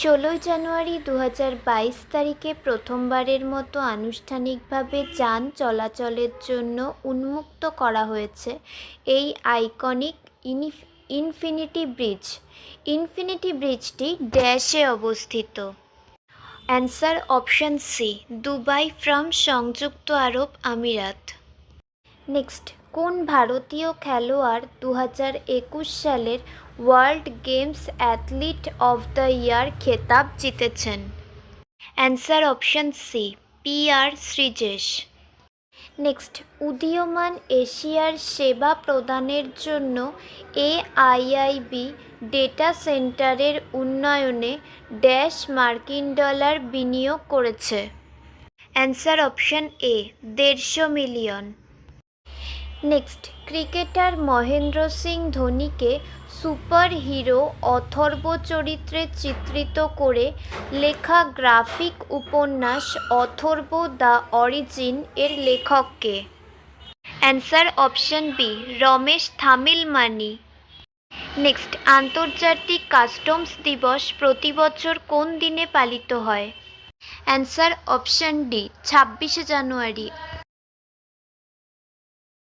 16 জানুয়ারি 2022 তারিখে প্রথমবারের মতো আনুষ্ঠানিকভাবে যান চলাচলের জন্য উন্মুক্ত করা হয়েছে এই আইকনিক ইনফিনিটি ব্রিজ। ইনফিনিটি ব্রিজটি ড্যাশে অবস্থিত। Answer option C, Dubai from সংযুক্ত আরব আমিরাত। নেক্সট, কোন ভারতীয় খেলোয়াড় 2021 সালের world games athlete of the year খেতাব জিতেছেন? Answer option C, PR Sreejesh. Next, উদীয়মান এশিয়ার সেবা প্রদানের জন্য AIIB ডেটা সেন্টারের উন্নয়নে ড্যাশ মার্কিন ডলার বিনিয়োগ করেছে? Answer option A, 150 million. Next, cricketer Mahendra Singh ধোনিকে সুপার হিরো অথর্ব চরিত্রে চিত্রিত করে লেখা গ্রাফিক উপন্যাস অথর্ব দ্য অরিজিন এর লেখক কে? Answer option B, Ramesh Thamilmani. Next, আন্তর্জাতিক কাস্টমস দিবস প্রতি বছর কোন দিনে পালিত হয়? অ্যান্সার অপশন ডি, 26 জানুয়ারি।